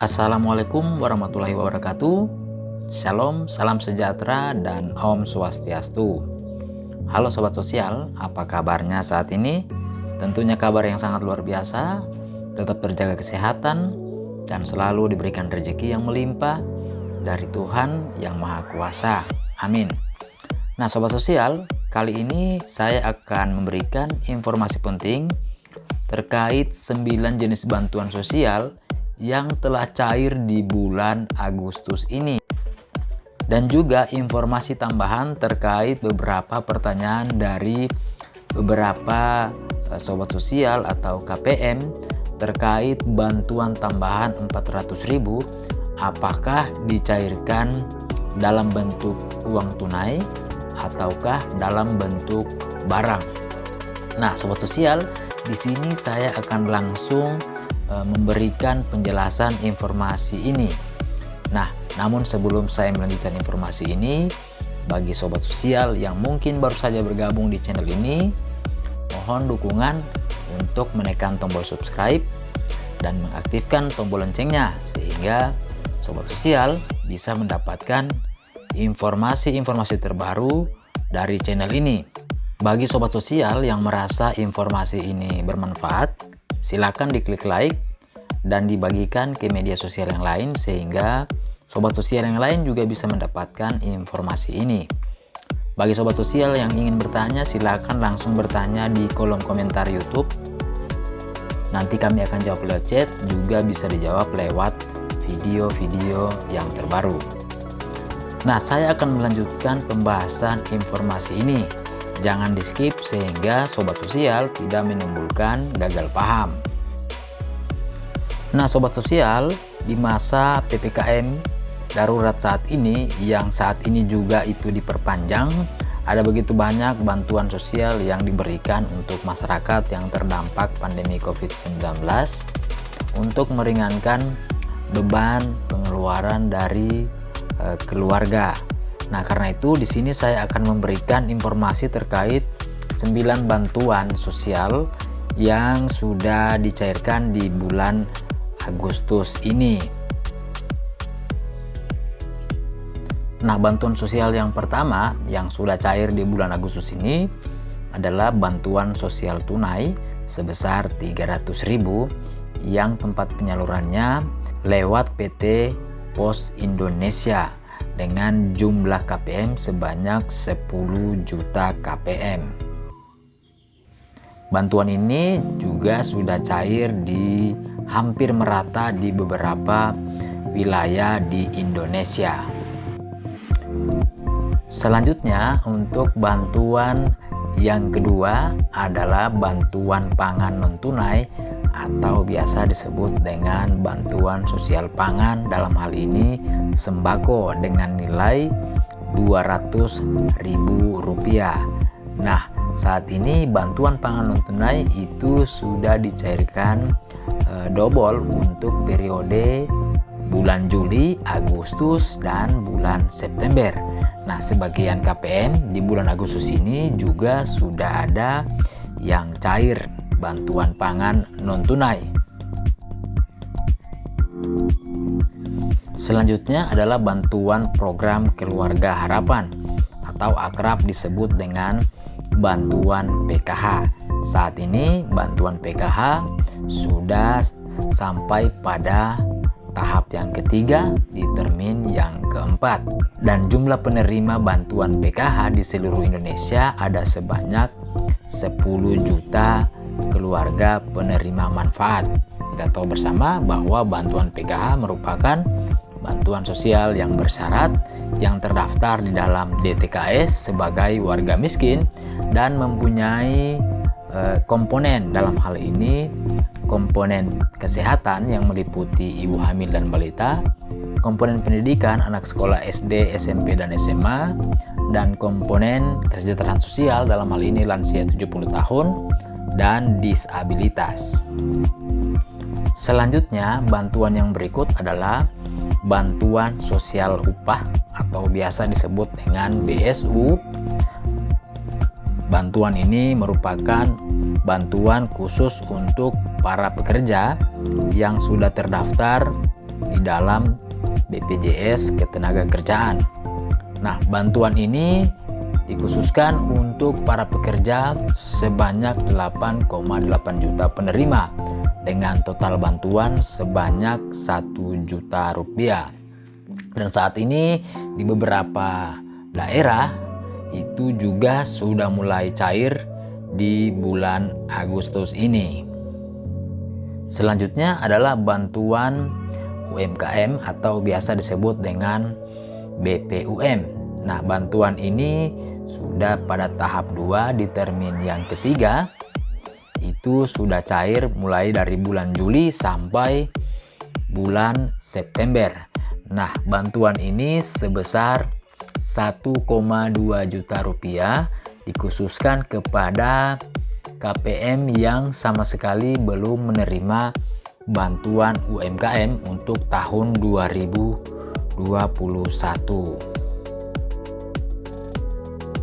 Assalamualaikum warahmatullahi wabarakatuh. Shalom, salam sejahtera, dan Om Swastiastu. Halo Sobat Sosial, apa kabarnya saat ini? Tentunya kabar yang sangat luar biasa. Tetap terjaga kesehatan dan selalu diberikan rezeki yang melimpah dari Tuhan yang Maha Kuasa. Amin. Nah Sobat Sosial, kali ini saya akan memberikan informasi penting terkait 9 jenis bantuan sosial yang telah cair di bulan Agustus ini, dan juga informasi tambahan terkait beberapa pertanyaan dari beberapa sobat sosial atau KPM terkait bantuan tambahan 400.000 apakah dicairkan dalam bentuk uang tunai ataukah dalam bentuk barang. Nah sobat sosial, di sini saya akan langsung memberikan penjelasan informasi ini. Nah, namun sebelum saya melanjutkan informasi ini, bagi sobat sosial yang mungkin baru saja bergabung di channel ini, mohon dukungan untuk menekan tombol subscribe dan mengaktifkan tombol loncengnya sehingga sobat sosial bisa mendapatkan informasi-informasi terbaru dari channel ini. Bagi sobat sosial yang merasa informasi ini bermanfaat, silakan diklik like dan dibagikan ke media sosial yang lain sehingga sobat sosial yang lain juga bisa mendapatkan informasi ini. Bagi sobat sosial yang ingin bertanya, silakan langsung bertanya di kolom komentar YouTube. Nanti kami akan jawab lewat chat, juga bisa dijawab lewat video-video yang terbaru. Nah, saya akan melanjutkan pembahasan informasi ini. Jangan di skip sehingga sobat sosial tidak menimbulkan gagal paham. Nah sobat sosial, di masa PPKM darurat saat ini, yang saat ini juga itu diperpanjang, ada begitu banyak bantuan sosial yang diberikan untuk masyarakat yang terdampak pandemi COVID-19 untuk meringankan beban pengeluaran dari keluarga. Nah, karena itu di sini saya akan memberikan informasi terkait 9 bantuan sosial yang sudah dicairkan di bulan Agustus ini. Nah, bantuan sosial yang pertama yang sudah cair di bulan Agustus ini adalah bantuan sosial tunai sebesar 300.000 yang tempat penyalurannya lewat PT Pos Indonesia dengan jumlah KPM sebanyak 10 juta KPM. Bantuan ini juga sudah cair di hampir merata di beberapa wilayah di Indonesia. Selanjutnya untuk bantuan yang kedua adalah bantuan pangan non tunai atau biasa disebut dengan bantuan sosial pangan, dalam hal ini sembako dengan nilai Rp200.000. Nah, saat ini bantuan pangan non tunai itu sudah dicairkan double untuk periode bulan Juli, Agustus, dan bulan September. Nah, sebagian KPM di bulan Agustus ini juga sudah ada yang cair bantuan pangan non tunai. Selanjutnya adalah bantuan program Keluarga Harapan atau akrab disebut dengan bantuan PKH. Saat ini bantuan PKH sudah sampai pada tahap yang ketiga di termin yang keempat, dan jumlah penerima bantuan PKH di seluruh Indonesia ada sebanyak 10 juta keluarga penerima manfaat. Kita tahu bersama bahwa bantuan PKH merupakan bantuan sosial yang bersyarat yang terdaftar di dalam DTKS sebagai warga miskin dan mempunyai komponen, dalam hal ini komponen kesehatan yang meliputi ibu hamil dan balita, komponen pendidikan anak sekolah SD, SMP, dan SMA, dan komponen kesejahteraan sosial, dalam hal ini lansia 70 tahun dan disabilitas. Selanjutnya, bantuan yang berikut adalah bantuan sosial upah atau biasa disebut dengan BSU. Bantuan ini merupakan bantuan khusus untuk para pekerja yang sudah terdaftar di dalam BPJS Ketenagakerjaan. Nah, bantuan ini dikhususkan untuk para pekerja sebanyak 8,8 juta penerima dengan total bantuan sebanyak 1 juta rupiah. Dan saat ini di beberapa daerah itu juga sudah mulai cair di bulan Agustus ini. Selanjutnya adalah bantuan UMKM atau biasa disebut dengan BPUM. Nah, bantuan ini sudah pada tahap 2 di termin yang ketiga. Itu sudah cair mulai dari bulan Juli sampai bulan September. Nah, bantuan ini sebesar 1,2 juta rupiah dikhususkan kepada KPM yang sama sekali belum menerima bantuan UMKM untuk tahun 2021.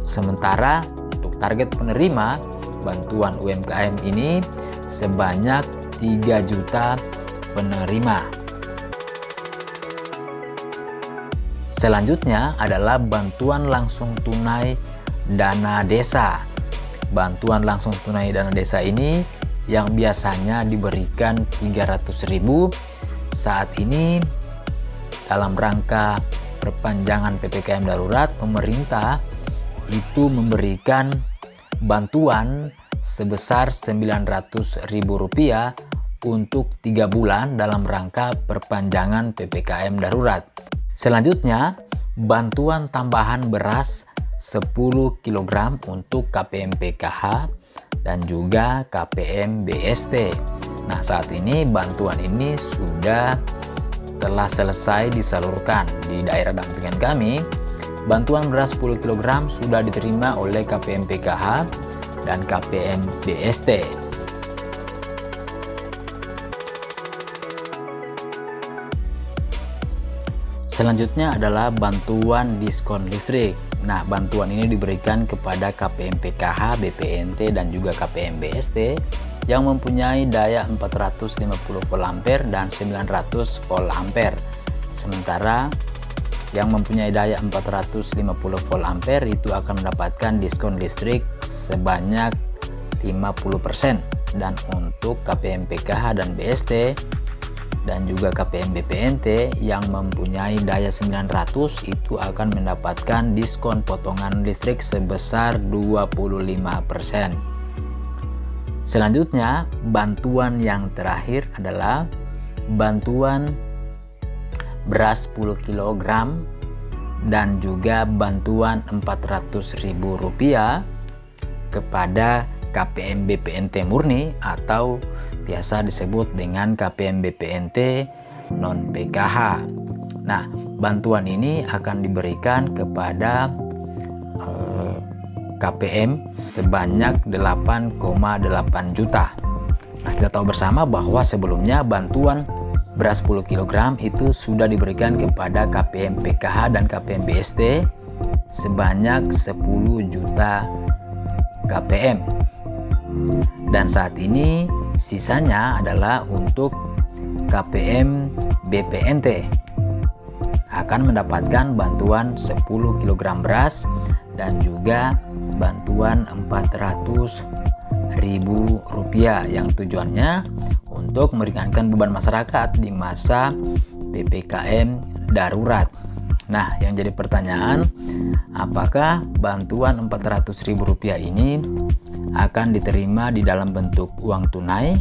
Sementara untuk target penerima bantuan UMKM ini sebanyak 3 juta penerima. Selanjutnya adalah bantuan langsung tunai dana desa. Bantuan langsung tunai dana desa ini yang biasanya diberikan 300.000, saat ini dalam rangka perpanjangan PPKM darurat, pemerintah itu memberikan bantuan sebesar 900.000 rupiah untuk 3 bulan dalam rangka perpanjangan PPKM darurat. Selanjutnya, bantuan tambahan beras 10 kg untuk KPM PKH dan juga KPM BST. Nah, saat ini bantuan ini telah selesai disalurkan di daerah dampingan kami. Bantuan beras 10 kg sudah diterima oleh KPM PKH dan KPM BST. Selanjutnya adalah bantuan diskon listrik. Nah, bantuan ini diberikan kepada KPM PKH, BPNT, dan juga KPM BST yang mempunyai daya 450 volt ampere dan 900 volt ampere. Sementara yang mempunyai daya 450 volt ampere itu akan mendapatkan diskon listrik sebanyak 50%. Dan untuk KPM PKH dan BST dan juga KPM BPNT yang mempunyai daya 900 itu akan mendapatkan diskon potongan listrik sebesar 25%. Selanjutnya, bantuan yang terakhir adalah bantuan beras 10 kg dan juga bantuan 400.000 rupiah kepada KPM BPNT murni atau biasa disebut dengan KPM BPNT non PKH. Nah, bantuan ini akan diberikan kepada KPM sebanyak 8,8 juta. Nah, kita tahu bersama bahwa sebelumnya bantuan beras 10 kg itu sudah diberikan kepada KPM PKH dan KPM BST sebanyak 10 juta KPM. Dan saat ini sisanya adalah untuk KPM BPNT akan mendapatkan bantuan 10 kg beras dan juga bantuan 400.000 rupiah yang tujuannya untuk meringankan beban masyarakat di masa PPKM darurat. Nah, yang jadi pertanyaan, apakah bantuan 400.000 rupiah ini akan diterima di dalam bentuk uang tunai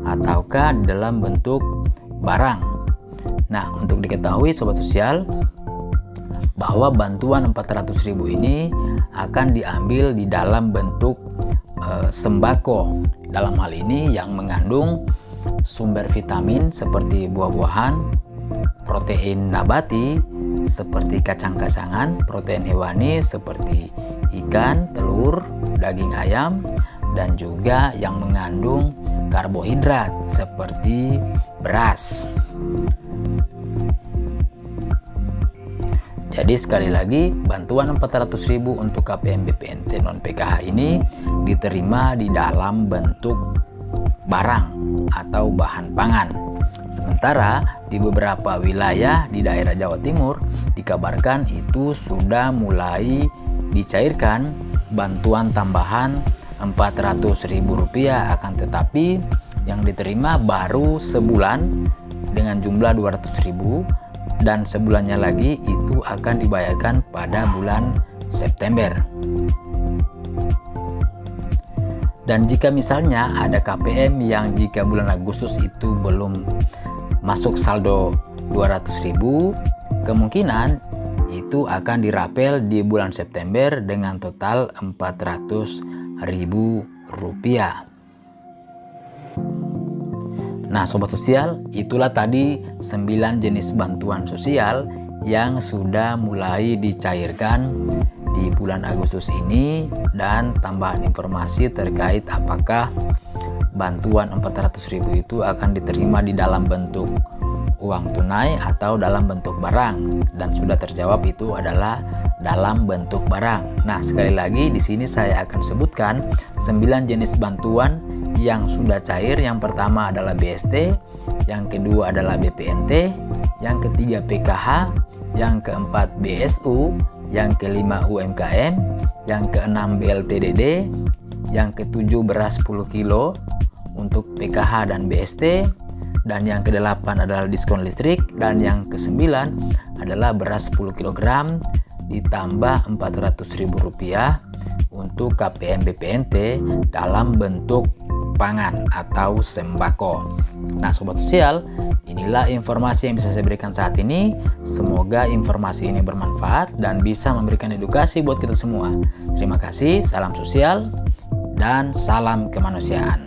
ataukah dalam bentuk barang? Nah, untuk diketahui sobat sosial bahwa bantuan 400.000 ini akan diambil di dalam bentuk sembako. Dalam hal ini yang mengandung sumber vitamin seperti buah-buahan, protein nabati seperti kacang-kacangan, protein hewani seperti ikan, telur, daging ayam, dan juga yang mengandung karbohidrat seperti beras. Jadi sekali lagi, bantuan 400.000 untuk KPM BPNT non PKH ini diterima di dalam bentuk barang atau bahan pangan. Sementara di beberapa wilayah di daerah Jawa Timur dikabarkan itu sudah mulai dicairkan bantuan tambahan Rp400.000, akan tetapi yang diterima baru sebulan dengan jumlah Rp200.000 dan sebulannya lagi itu akan dibayarkan pada bulan September. Dan jika misalnya ada KPM yang jika bulan Agustus itu belum masuk saldo Rp200.000, kemungkinan itu akan dirapel di bulan September dengan total Rp400.000. Nah sobat sosial, itulah tadi 9 jenis bantuan sosial yang sudah mulai dicairkan di bulan Agustus ini, dan tambahan informasi terkait apakah bantuan Rp400.000 itu akan diterima di dalam bentuk uang tunai atau dalam bentuk barang, dan sudah terjawab itu adalah dalam bentuk barang. Nah sekali lagi di sini saya akan sebutkan 9 jenis bantuan yang sudah cair. Yang pertama adalah BST, yang kedua adalah BPNT, yang ketiga PKH, yang keempat BSU, yang kelima UMKM, yang keenam BLTDD, yang ketujuh beras 10 kilo untuk PKH dan BST, dan yang kedelapan adalah diskon listrik, dan yang kesembilan adalah beras 10 kg ditambah Rp400.000 untuk KPM BPNT dalam bentuk pangan atau sembako. Nah sobat sosial, inilah informasi yang bisa saya berikan saat ini. Semoga informasi ini bermanfaat dan bisa memberikan edukasi buat kita semua. Terima kasih, salam sosial dan salam kemanusiaan.